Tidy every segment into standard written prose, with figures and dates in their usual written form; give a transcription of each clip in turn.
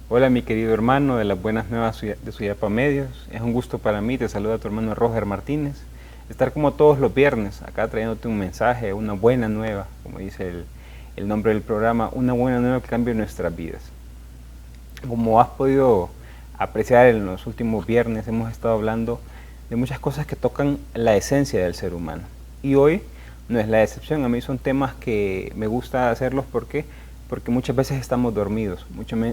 Hola mi querido hermano de las buenas nuevas de Suyapa Medios. Es un gusto para mí, te saluda tu hermano Roger Martínez. Estar como todos los viernes, acá trayéndote un mensaje, una buena nueva, como dice el nombre del programa, una buena nueva que cambie nuestras vidas. Como has podido apreciar en los últimos viernes, hemos estado hablando de muchas cosas que tocan la esencia del ser humano. Y hoy no es la excepción, a mí son temas que me gusta hacerlos porque muchas veces estamos dormidos,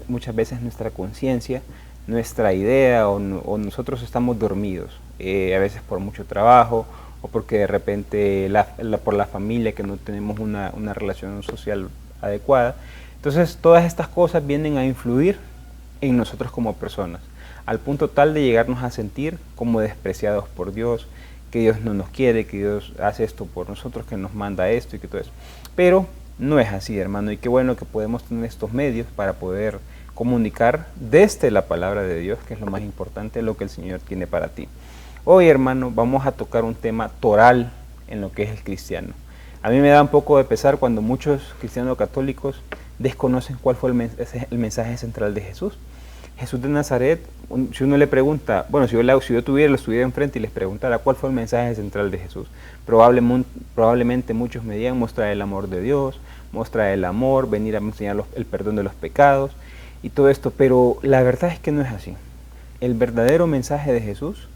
muchas veces nuestra conciencia, nuestra idea o nosotros estamos dormidos, a veces por mucho trabajo o porque de repente por la familia que no tenemos una relación social adecuada. Entonces todas estas cosas vienen a influir en nosotros como personas, al punto tal de llegarnos a sentir como despreciados por Dios, que Dios no nos quiere, que Dios hace esto por nosotros, que nos manda esto y que todo eso. Pero no es así, hermano, y qué bueno que podemos tener estos medios para poder comunicar desde la palabra de Dios, que es lo más importante, lo que el Señor tiene para ti. Hoy, hermano, vamos a tocar un tema toral en lo que es el cristiano. A mí me da un poco de pesar cuando muchos cristianos católicos desconocen cuál fue el mensaje central de Jesús. Jesús de Nazaret, si uno le lo estuviera enfrente y les preguntara cuál fue el mensaje central de Jesús, probablemente muchos me digan mostrar el amor de Dios, mostrar el amor, venir a enseñar el perdón de los pecados y todo esto, pero la verdad es que no es así. El verdadero mensaje de Jesús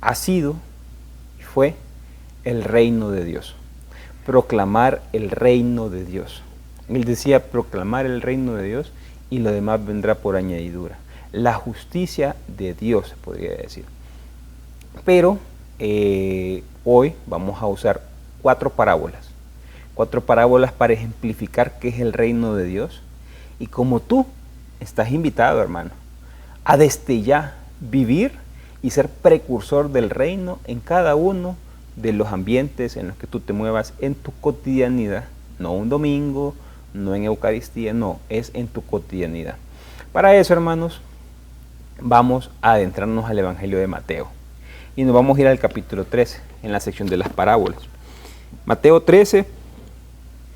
ha sido y fue el reino de Dios, proclamar el reino de Dios. Él decía proclamar el reino de Dios y lo demás vendrá por añadidura. La justicia de Dios, se podría decir. Pero hoy vamos a usar cuatro parábolas para ejemplificar qué es el reino de Dios. Y como tú estás invitado, hermano, a desde ya vivir y ser precursor del reino en cada uno de los ambientes en los que tú te muevas en tu cotidianidad, no un domingo, no en Eucaristía, no, es en tu cotidianidad. Para eso, hermanos, vamos a adentrarnos al Evangelio de Mateo y nos vamos a ir al capítulo 13 en la sección de las parábolas. Mateo 13,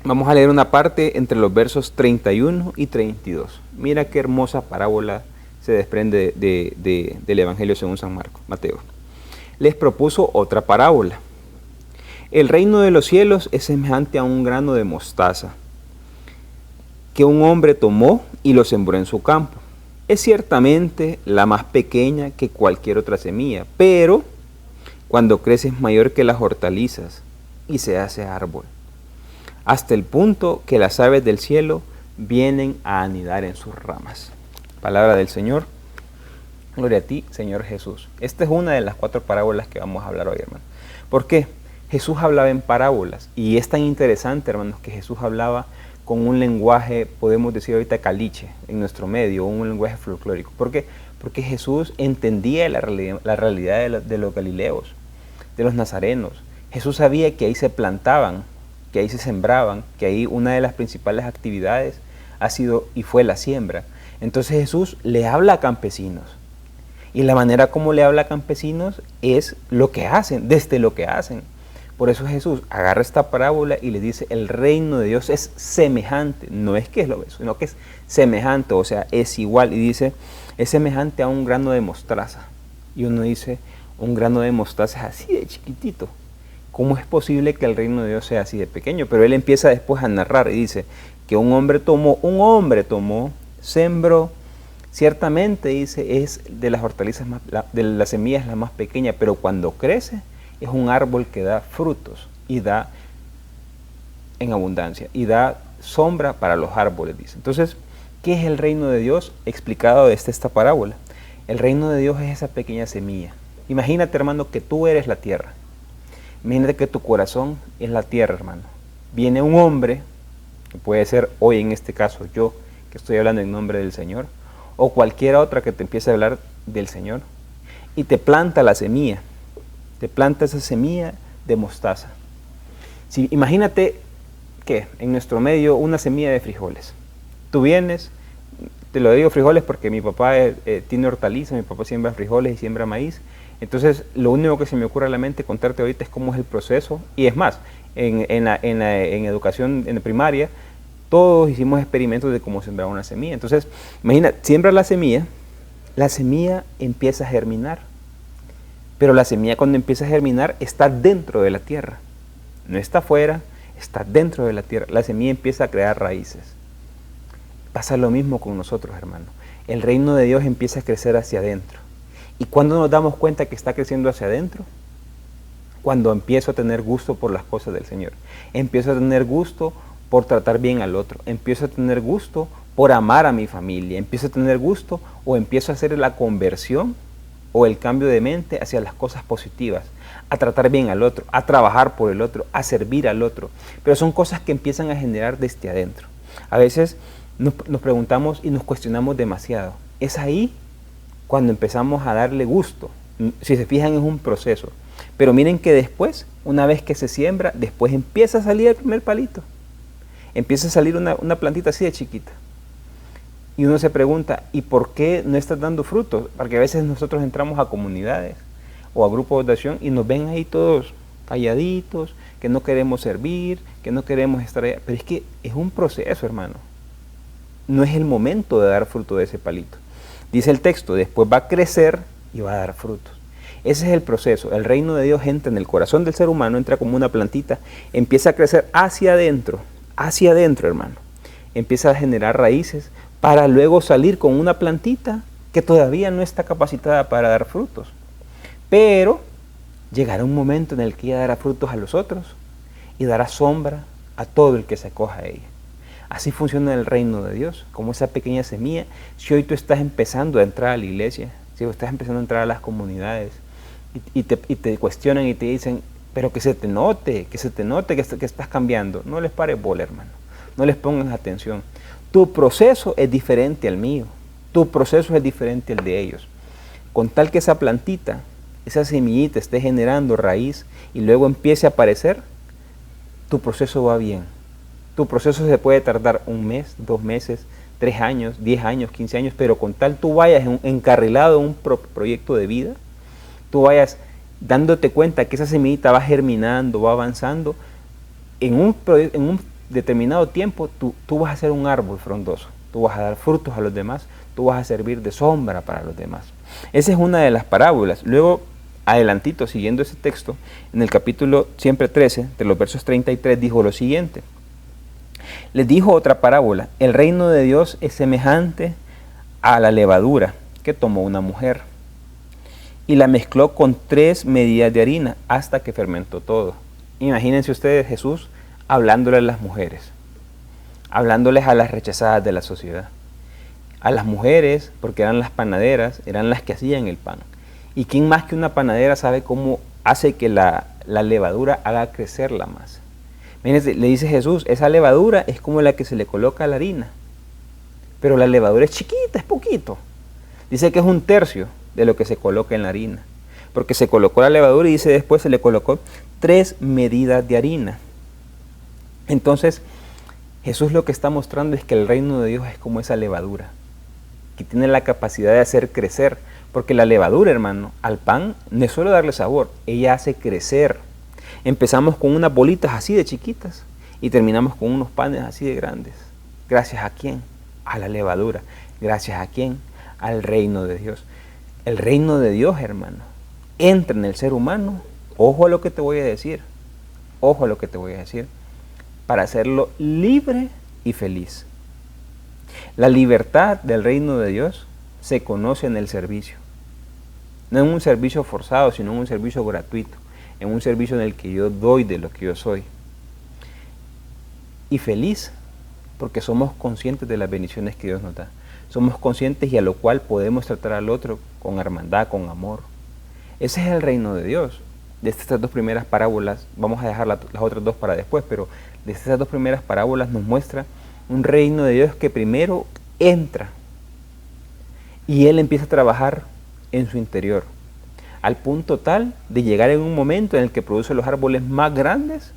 vamos a leer una parte entre los versos 31 y 32. Mira qué hermosa parábola se desprende del Evangelio según San Marcos. Mateo les propuso otra parábola. El reino de los cielos es semejante a un grano de mostaza que un hombre tomó y lo sembró en su campo. Es ciertamente la más pequeña que cualquier otra semilla, pero cuando crece es mayor que las hortalizas y se hace árbol, hasta el punto que las aves del cielo vienen a anidar en sus ramas. Palabra del Señor. Gloria a ti, Señor Jesús. Esta es una de las cuatro parábolas que vamos a hablar hoy, hermano. ¿Por qué? Jesús hablaba en parábolas y es tan interesante, hermanos, que Jesús hablaba con un lenguaje, podemos decir ahorita caliche, en nuestro medio, un lenguaje folclórico. ¿Por qué? Porque Jesús entendía la realidad de los galileos, de los nazarenos. Jesús sabía que ahí se plantaban, que ahí se sembraban, que ahí una de las principales actividades ha sido y fue la siembra. Entonces Jesús le habla a campesinos. Y la manera como le habla a campesinos es lo que hacen, desde lo que hacen. Por eso Jesús agarra esta parábola y le dice, el reino de Dios es semejante, no es que es lo mismo, sino que es semejante, o sea, es igual. Y dice, es semejante a un grano de mostaza. Y uno dice, un grano de mostaza es así de chiquitito. ¿Cómo es posible que el reino de Dios sea así de pequeño? Pero él empieza después a narrar y dice que un hombre tomó, sembró. Ciertamente, dice, es de las hortalizas, de las semillas la más pequeña, pero cuando crece es un árbol que da frutos y da en abundancia y da sombra para los árboles, dice. Entonces, ¿qué es el reino de Dios? Explicado desde esta parábola. El reino de Dios es esa pequeña semilla. Imagínate, hermano, que tú eres la tierra. Imagínate que tu corazón es la tierra, hermano. Viene un hombre, que puede ser hoy en este caso yo, que estoy hablando en nombre del Señor, o cualquier otra que te empiece a hablar del Señor, y te planta la semilla. Te planta esa semilla de mostaza. Si, imagínate que en nuestro medio una semilla de frijoles. Tú vienes, te lo digo frijoles porque mi papá tiene hortalizas, mi papá siembra frijoles y siembra maíz. Entonces lo único que se me ocurre a la mente contarte ahorita es cómo es el proceso. Y es más, en educación en primaria, todos hicimos experimentos de cómo sembrar una semilla. Entonces, imagina, siembra la semilla empieza a germinar. Pero la semilla cuando empieza a germinar está dentro de la tierra. No está afuera, está dentro de la tierra. La semilla empieza a crear raíces. Pasa lo mismo con nosotros, hermano. El reino de Dios empieza a crecer hacia adentro. ¿Y cuándo nos damos cuenta que está creciendo hacia adentro? Cuando empiezo a tener gusto por las cosas del Señor. Empiezo a tener gusto por tratar bien al otro. Empiezo a tener gusto por amar a mi familia. Empiezo a tener gusto o empiezo a hacer la conversión o el cambio de mente hacia las cosas positivas, a tratar bien al otro, a trabajar por el otro, a servir al otro. Pero son cosas que empiezan a generar desde adentro. A veces nos preguntamos y nos cuestionamos demasiado. Es ahí cuando empezamos a darle gusto. Si se fijan, es un proceso. Pero miren que después, una vez que se siembra, después empieza a salir el primer palito. Empieza a salir una plantita así de chiquita. Y uno se pregunta, ¿y por qué no estás dando frutos? Porque a veces nosotros entramos a comunidades o a grupos de oración y nos ven ahí todos calladitos, que no queremos servir, que no queremos estar allá. Pero es que es un proceso, hermano. No es el momento de dar fruto de ese palito. Dice el texto, después va a crecer y va a dar frutos. Ese es el proceso. El reino de Dios entra en el corazón del ser humano, entra como una plantita, empieza a crecer hacia adentro, hermano. Empieza a generar raíces, para luego salir con una plantita que todavía no está capacitada para dar frutos. Pero llegará un momento en el que ella dará frutos a los otros y dará sombra a todo el que se acoja a ella. Así funciona el reino de Dios, como esa pequeña semilla. Si hoy tú estás empezando a entrar a la iglesia, si estás empezando a entrar a las comunidades y te cuestionan y te dicen, pero que se te note que estás cambiando, no les pares bola, hermano, no les pongas atención. Tu proceso es diferente al mío. Tu proceso es diferente al de ellos. Con tal que esa plantita, esa semillita esté generando raíz y luego empiece a aparecer, tu proceso va bien. Tu proceso se puede tardar 1 mes, 2 meses, 3 años, 10 años, 15 años, pero con tal tú vayas encarrilado en un proyecto de vida, tú vayas dándote cuenta que esa semillita va germinando, va avanzando, en un determinado tiempo tú vas a ser un árbol frondoso, tú vas a dar frutos a los demás, tú vas a servir de sombra para los demás. Esa es una de las parábolas. Luego, adelantito, siguiendo ese texto, en el capítulo siempre 13, de los versos 33, dijo lo siguiente. Les dijo otra parábola, el reino de Dios es semejante a la levadura que tomó una mujer y la mezcló con 3 medidas de harina hasta que fermentó todo. Imagínense ustedes Jesús hablándole a las mujeres, hablándoles a las rechazadas de la sociedad, a las mujeres, porque eran las panaderas, eran las que hacían el pan. ¿Y quién más que una panadera sabe cómo hace que la levadura haga crecer la masa? Imagínense, le dice Jesús, esa levadura es como la que se le coloca a la harina, pero la levadura es chiquita, es poquito. Dice que es 1/3 de lo que se coloca en la harina, porque se colocó la levadura y dice después se le colocó 3 medidas de harina. Entonces, Jesús lo que está mostrando es que el reino de Dios es como esa levadura, que tiene la capacidad de hacer crecer, porque la levadura, hermano, al pan no es solo darle sabor, ella hace crecer. Empezamos con unas bolitas así de chiquitas y terminamos con unos panes así de grandes. ¿Gracias a quién? A la levadura. ¿Gracias a quién? Al reino de Dios. El reino de Dios, hermano, entra en el ser humano. Ojo a lo que te voy a decir. Ojo a lo que te voy a decir. Para hacerlo libre y feliz. La libertad del reino de Dios se conoce en el servicio. No en un servicio forzado, sino en un servicio gratuito. En un servicio en el que yo doy de lo que yo soy. Y feliz porque somos conscientes de las bendiciones que Dios nos da. Somos conscientes y a lo cual podemos tratar al otro con hermandad, con amor. Ese es el reino de Dios. De estas 2 primeras parábolas, vamos a dejar las otras 2 para después, pero de estas 2 primeras parábolas nos muestra un reino de Dios que primero entra y Él empieza a trabajar en su interior, al punto tal de llegar en un momento en el que produce los árboles más grandes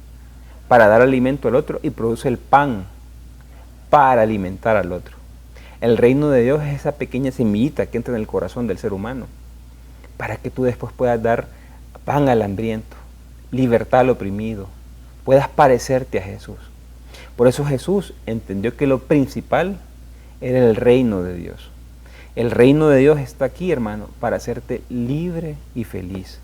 para dar alimento al otro y produce el pan para alimentar al otro. El reino de Dios es esa pequeña semillita que entra en el corazón del ser humano para que tú después puedas dar pan al hambriento, libertad al oprimido, puedas parecerte a Jesús. Por eso Jesús entendió que lo principal era el reino de Dios. El reino de Dios está aquí, hermano, para hacerte libre y feliz.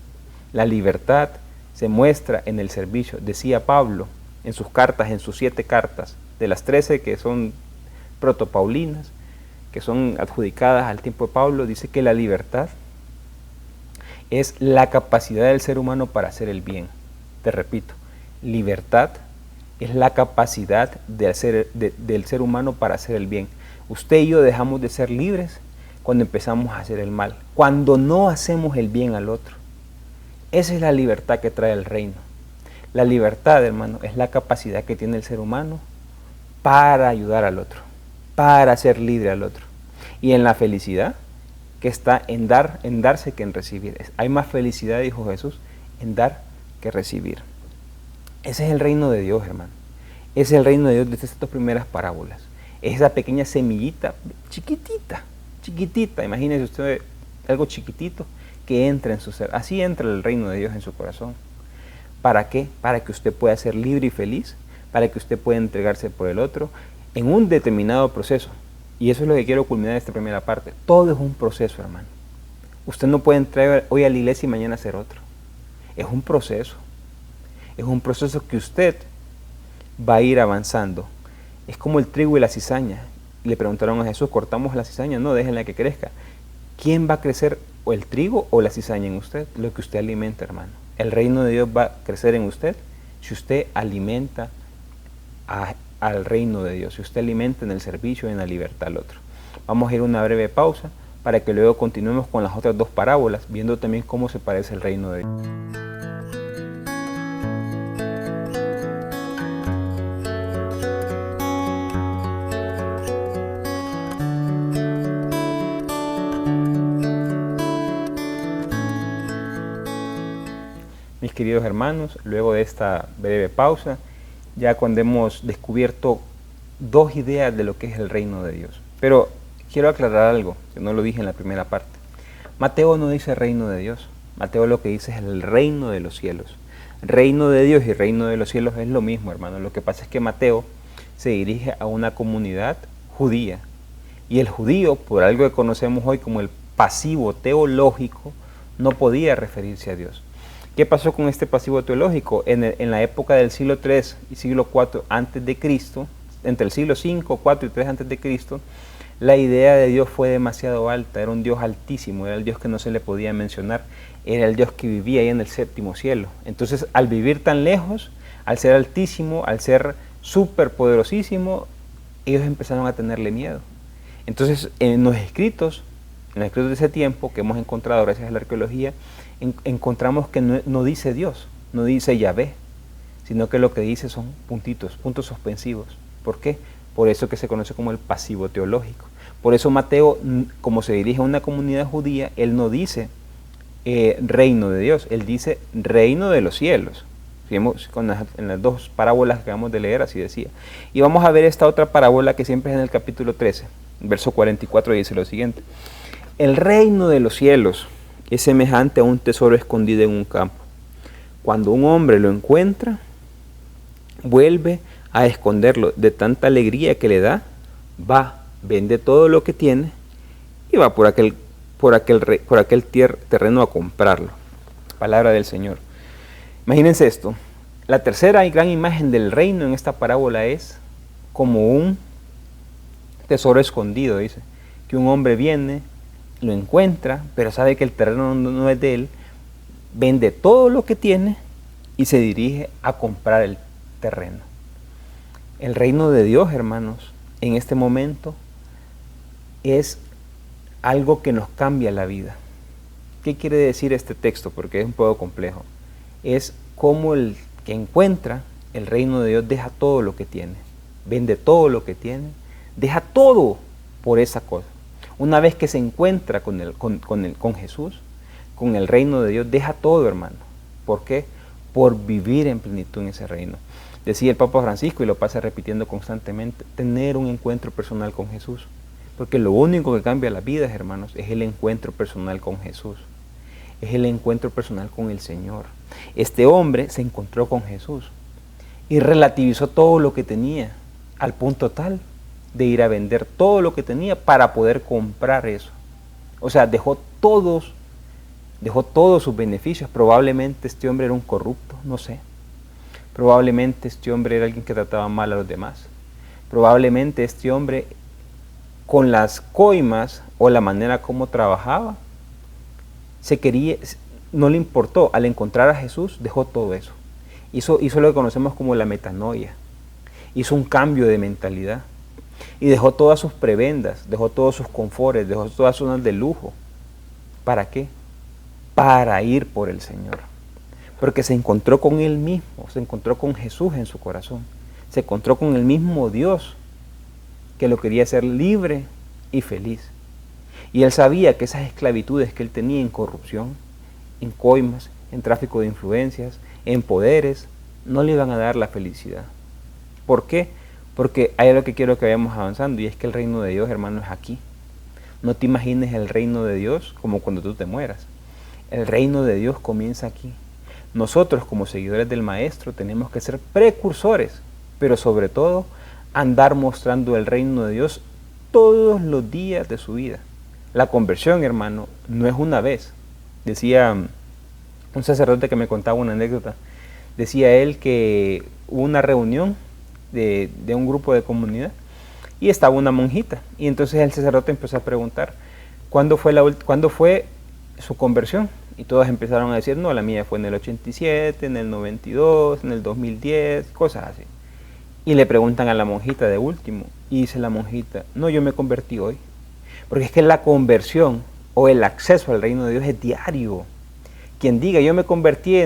La libertad se muestra en el servicio. Decía Pablo en sus cartas, en sus 7 cartas, de las 13 que son protopaulinas, que son adjudicadas al tiempo de Pablo, dice que la libertad es la capacidad del ser humano para hacer el bien. Te repito, libertad es la capacidad del ser humano para hacer el bien. Usted y yo dejamos de ser libres cuando empezamos a hacer el mal, cuando no hacemos el bien al otro. Esa es la libertad que trae el reino. La libertad, hermano, es la capacidad que tiene el ser humano para ayudar al otro, para hacer libre al otro. Y en la felicidad que está en darse que en recibir. Hay más felicidad, dijo Jesús, en dar que recibir. Ese es el reino de Dios, hermano. Ese es el reino de Dios desde estas primeras parábolas. Es esa pequeña semillita, chiquitita, chiquitita. Imagínese usted algo chiquitito que entra en su ser. Así entra el reino de Dios en su corazón. ¿Para qué? Para que usted pueda ser libre y feliz, para que usted pueda entregarse por el otro en un determinado proceso. Y eso es lo que quiero culminar en esta primera parte. Todo es un proceso, hermano. Usted no puede entrar hoy a la iglesia y mañana hacer otro. Es un proceso. Es un proceso que usted va a ir avanzando. Es como el trigo y la cizaña. Le preguntaron a Jesús, ¿cortamos la cizaña? No, déjenla que crezca. ¿Quién va a crecer, o el trigo o la cizaña en usted? Lo que usted alimenta, hermano. El reino de Dios va a crecer en usted si usted alimenta al reino de Dios, si usted alimenta en el servicio y en la libertad al otro. Vamos a ir a una breve pausa para que luego continuemos con las otras 2 parábolas, viendo también cómo se parece el reino de Dios. Mis queridos hermanos, luego de esta breve pausa, ya cuando hemos descubierto 2 ideas de lo que es el reino de Dios. Pero quiero aclarar algo, que no lo dije en la primera parte. Mateo no dice reino de Dios. Mateo lo que dice es el reino de los cielos. Reino de Dios y reino de los cielos es lo mismo, hermano. Lo que pasa es que Mateo se dirige a una comunidad judía. Y el judío, por algo que conocemos hoy como el pasivo teológico, no podía referirse a Dios. ¿Qué pasó con este pasivo teológico? En la época del siglo III y siglo IV antes de Cristo, entre el siglo V, IV y III antes de Cristo, la idea de Dios fue demasiado alta, era un Dios altísimo, era el Dios que no se le podía mencionar, era el Dios que vivía ahí en el séptimo cielo. Entonces, al vivir tan lejos, al ser altísimo, al ser súper poderosísimo, ellos empezaron a tenerle miedo. Entonces, en los escritos de ese tiempo que hemos encontrado gracias a la arqueología, encontramos que no dice Dios, no dice Yahvé, sino que lo que dice son puntos suspensivos. ¿Por qué? Por eso que se conoce como el pasivo teológico. Por eso Mateo, como se dirige a una comunidad judía, él no dice reino de Dios, él dice reino de los cielos. Fíjemos en las 2 parábolas que acabamos de leer, así decía. Y vamos a ver esta otra parábola que siempre es en el capítulo 13, verso 44, dice lo siguiente. El reino de los cielos es semejante a un tesoro escondido en un campo. Cuando un hombre lo encuentra, vuelve a esconderlo. De tanta alegría que le da, vende todo lo que tiene y va por aquel terreno a comprarlo. Palabra del Señor. Imagínense esto. La tercera y gran imagen del reino en esta parábola es como un tesoro escondido, dice. Que un hombre viene, lo encuentra, pero sabe que el terreno no es de él, vende todo lo que tiene y se dirige a comprar el terreno. El reino de Dios, hermanos, en este momento es algo que nos cambia la vida. ¿Qué quiere decir este texto? Porque es un poco complejo. Es como el que encuentra el reino de Dios deja todo lo que tiene, vende todo lo que tiene, deja todo por esa cosa. Una vez que se encuentra con Jesús, con el reino de Dios, deja todo, hermano. ¿Por qué? Por vivir en plenitud en ese reino. Decía el Papa Francisco, y lo pasa repitiendo constantemente, tener un encuentro personal con Jesús. Porque lo único que cambia las vidas, hermanos, es el encuentro personal con Jesús. Es el encuentro personal con el Señor. Este hombre se encontró con Jesús y relativizó todo lo que tenía. al punto tal de ir a vender todo lo que tenía para poder comprar eso. O sea, dejó todos sus beneficios. Probablemente este hombre era un corrupto, no sé. Probablemente este hombre era alguien que trataba mal a los demás. Probablemente este hombre, con las coimas o la manera como trabajaba, no le importó. Al encontrar a Jesús, dejó todo eso. Hizo lo que conocemos como la metanoia. Hizo un cambio de mentalidad. Y dejó todas sus prebendas, dejó todos sus confortes, dejó todas sus zonas de lujo. ¿Para qué? Para ir por el Señor. Porque se encontró con Él mismo, se encontró con Jesús en su corazón. Se encontró con el mismo Dios que lo quería hacer libre y feliz. Y él sabía que esas esclavitudes que él tenía en corrupción, en coimas, en tráfico de influencias, en poderes, no le iban a dar la felicidad. ¿Por qué? Porque hay algo que quiero que vayamos avanzando, y es que el reino de Dios, hermano, es aquí. No te imagines el reino de Dios como cuando tú te mueras. El reino de Dios comienza aquí. Nosotros, como seguidores del Maestro, tenemos que ser precursores, pero sobre todo andar mostrando el reino de Dios todos los días de su vida. La conversión, hermano, no es una vez. Decía un sacerdote que me contaba una anécdota. Decía él que hubo una reunión de un grupo de comunidad y estaba una monjita. Y entonces el sacerdote empezó a preguntar, ¿cuándo fue su conversión? Y todos empezaron a decir, no, la mía fue en el 87, en el 92, en el 2010, cosas así. Y le preguntan a la monjita de último, y dice la monjita, no, yo me convertí hoy. Porque es que la conversión o el acceso al reino de Dios es diario. Quien diga, yo me convertí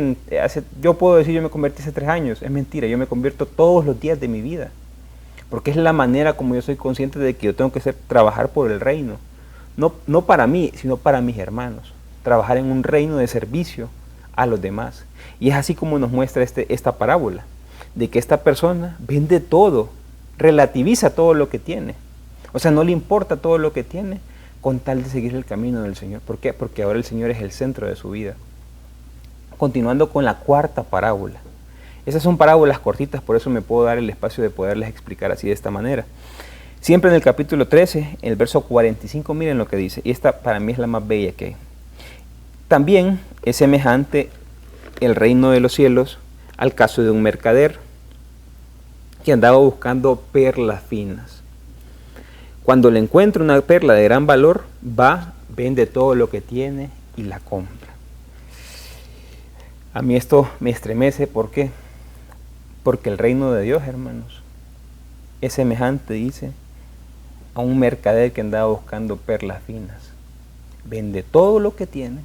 yo puedo decir yo me convertí hace 3 años, es mentira, yo me convierto todos los días de mi vida. Porque es la manera como yo soy consciente de que yo tengo que trabajar por el reino. No para mí, sino para mis hermanos. Trabajar en un reino de servicio a los demás. Y es así como nos muestra esta parábola, de que esta persona vende todo, relativiza todo lo que tiene. O sea, no le importa todo lo que tiene con tal de seguir el camino del Señor. ¿Por qué? Porque ahora el Señor es el centro de su vida. Continuando con la cuarta parábola. Esas son parábolas cortitas, por eso me puedo dar el espacio de poderles explicar así de esta manera. Siempre en el capítulo 13, en el verso 45, miren lo que dice. Y esta para mí es la más bella que hay. También es semejante el reino de los cielos al caso de un mercader que andaba buscando perlas finas. Cuando le encuentra una perla de gran valor, va, vende todo lo que tiene y la compra. A mí esto me estremece, ¿por qué? Porque el reino de Dios, hermanos, es semejante, dice, a un mercader que andaba buscando perlas finas. Vende todo lo que tiene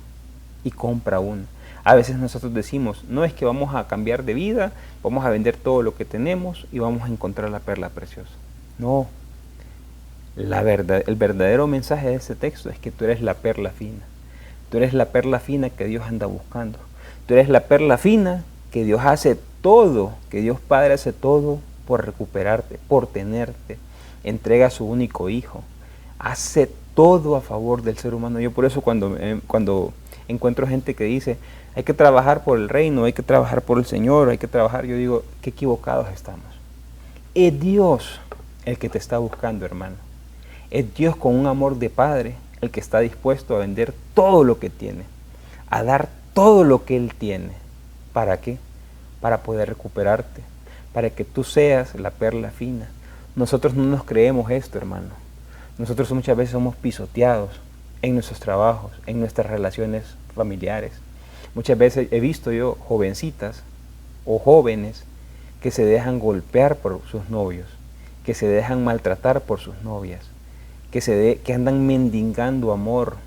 y compra una. A veces nosotros decimos, no es que vamos a cambiar de vida, vamos a vender todo lo que tenemos y vamos a encontrar la perla preciosa. No. El verdadero mensaje de este texto es que tú eres la perla fina. Tú eres la perla fina que Dios anda buscando. Tú eres la perla fina que Dios hace todo, que Dios Padre hace todo por recuperarte, por tenerte. Entrega a su único hijo. Hace todo a favor del ser humano. Yo por eso cuando encuentro gente que dice, hay que trabajar por el reino, hay que trabajar por el Señor, hay que trabajar, yo digo, qué equivocados estamos. Es Dios el que te está buscando, hermano. Es Dios con un amor de Padre el que está dispuesto a vender todo lo que tiene, a dar todo lo que Él tiene. ¿Para qué? Para poder recuperarte, para que tú seas la perla fina. Nosotros no nos creemos esto, hermano. Nosotros muchas veces somos pisoteados en nuestros trabajos, en nuestras relaciones familiares. Muchas veces he visto yo jovencitas o jóvenes que se dejan golpear por sus novios, que se dejan maltratar por sus novias, que andan mendigando amor.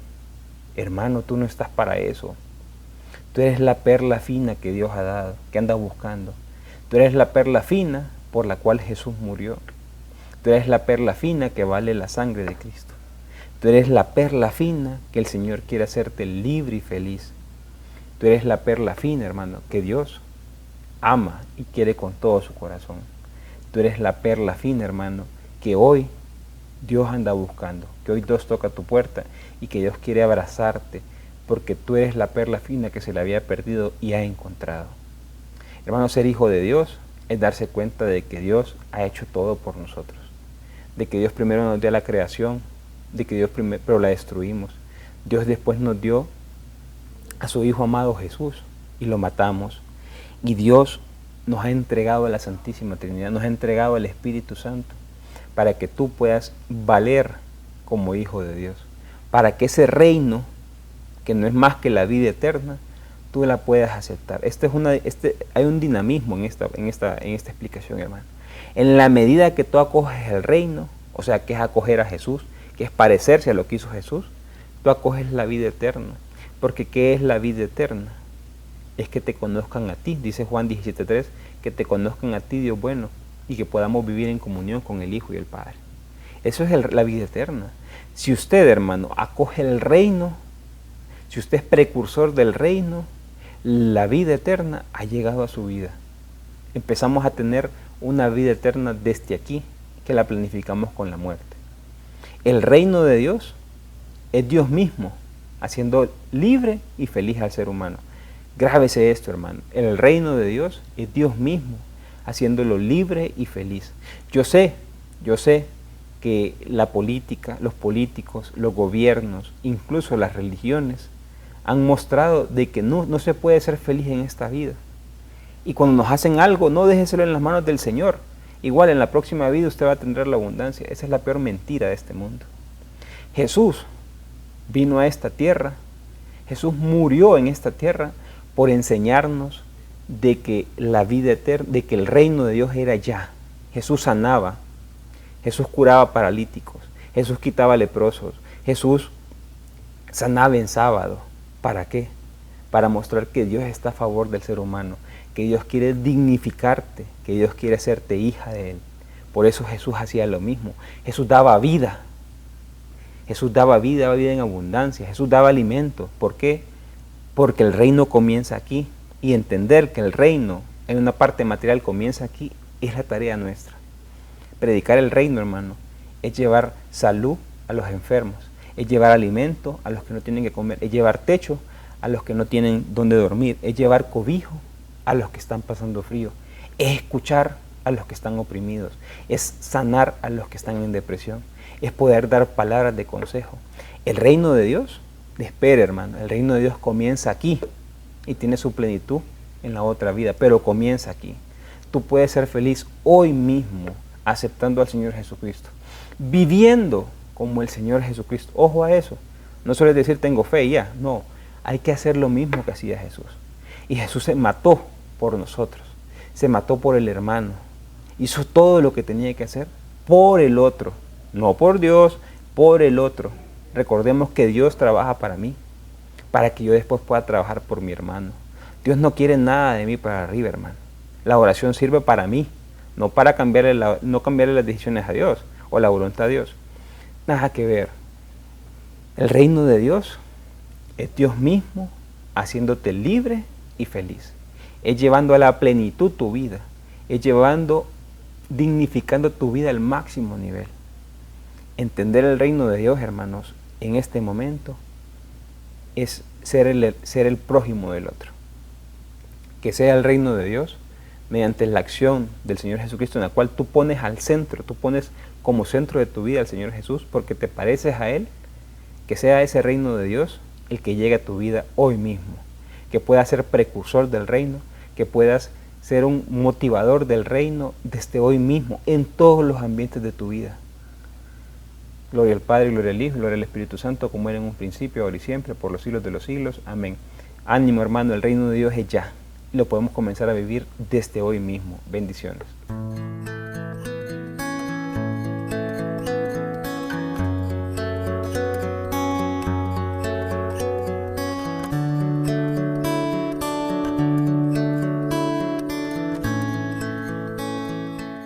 Hermano, tú no estás para eso. Tú eres la perla fina que Dios ha dado, que anda buscando. Tú eres la perla fina por la cual Jesús murió. Tú eres la perla fina que vale la sangre de Cristo. Tú eres la perla fina que el Señor quiere hacerte libre y feliz. Tú eres la perla fina, hermano, que Dios ama y quiere con todo su corazón. Tú eres la perla fina, hermano, que hoy Dios anda buscando, que hoy Dios toca tu puerta y que Dios quiere abrazarte, porque tú eres la perla fina que se le había perdido y ha encontrado. Hermano, ser hijo de Dios es darse cuenta de que Dios ha hecho todo por nosotros, de que Dios primero nos dio la creación, de que Dios primero, pero la destruimos. Dios después nos dio a su Hijo amado Jesús y lo matamos. Y Dios nos ha entregado a la Santísima Trinidad, nos ha entregado al Espíritu Santo para que tú puedas valer como hijo de Dios, para que ese reino, que no es más que la vida eterna, tú la puedas aceptar. Hay un dinamismo en esta explicación, hermano. En la medida que tú acoges el reino, o sea, que es acoger a Jesús, que es parecerse a lo que hizo Jesús, tú acoges la vida eterna. Porque ¿qué es la vida eterna? Es que te conozcan a ti, dice Juan 17:3, que te conozcan a ti, Dios bueno, y que podamos vivir en comunión con el Hijo y el Padre. Eso es la vida eterna. Si usted, hermano, acoge el reino, si usted es precursor del reino, la vida eterna ha llegado a su vida. Empezamos a tener una vida eterna desde aquí, que la planificamos con la muerte. El reino de Dios es Dios mismo, haciendo libre y feliz al ser humano. Grábese esto, hermano. El reino de Dios es Dios mismo, haciéndolo libre y feliz. Yo sé que la política, los políticos, los gobiernos, incluso las religiones, han mostrado de que no se puede ser feliz en esta vida. Y cuando nos hacen algo, no déjeselo en las manos del Señor. Igual en la próxima vida usted va a tener la abundancia. Esa es la peor mentira de este mundo. Jesús vino a esta tierra, Jesús murió en esta tierra por enseñarnos de que la vida eterna, de que el reino de Dios era ya. Jesús sanaba, Jesús curaba paralíticos, Jesús quitaba leprosos, Jesús sanaba en sábado. ¿Para qué? Para mostrar que Dios está a favor del ser humano, que Dios quiere dignificarte, que Dios quiere hacerte hija de Él. Por eso Jesús hacía lo mismo. Jesús daba vida. Jesús daba vida en abundancia. Jesús daba alimento. ¿Por qué? Porque el reino comienza aquí. Y entender que el reino en una parte material comienza aquí es la tarea nuestra. Predicar el reino, hermano, es llevar salud a los enfermos, es llevar alimento a los que no tienen que comer, es llevar techo a los que no tienen dónde dormir, es llevar cobijo a los que están pasando frío, es escuchar a los que están oprimidos, es sanar a los que están en depresión, es poder dar palabras de consejo. El reino de Dios, espere, hermano, el reino de Dios comienza aquí y tiene su plenitud en la otra vida, pero comienza aquí. Tú puedes ser feliz hoy mismo aceptando al Señor Jesucristo, viviendo como el Señor Jesucristo. Ojo a eso, no solo es decir tengo fe y ya, no, hay que hacer lo mismo que hacía Jesús. Y Jesús se mató por nosotros, se mató por el hermano, hizo todo lo que tenía que hacer por el otro, no por Dios, por el otro. Recordemos que Dios trabaja para mí, para que yo después pueda trabajar por mi hermano. Dios no quiere nada de mí para arriba, hermano. La oración sirve para mí, no para cambiarle las decisiones a Dios o la voluntad a Dios. Nada que ver. El reino de Dios es Dios mismo haciéndote libre y feliz. Es llevando a la plenitud tu vida. Es dignificando tu vida al máximo nivel. Entender el reino de Dios, hermanos, en este momento es ser el prójimo del otro. Que sea el reino de Dios mediante la acción del Señor Jesucristo, en la cual tú pones al centro, tú pones como centro de tu vida al Señor Jesús porque te pareces a Él. Que sea ese reino de Dios el que llegue a tu vida hoy mismo, que puedas ser precursor del reino, que puedas ser un motivador del reino desde hoy mismo, en todos los ambientes de tu vida. Gloria al Padre, gloria al Hijo, gloria al Espíritu Santo, como era en un principio, ahora y siempre, por los siglos de los siglos. Amén. Ánimo, hermano, el reino de Dios es ya. Lo podemos comenzar a vivir desde hoy mismo. Bendiciones.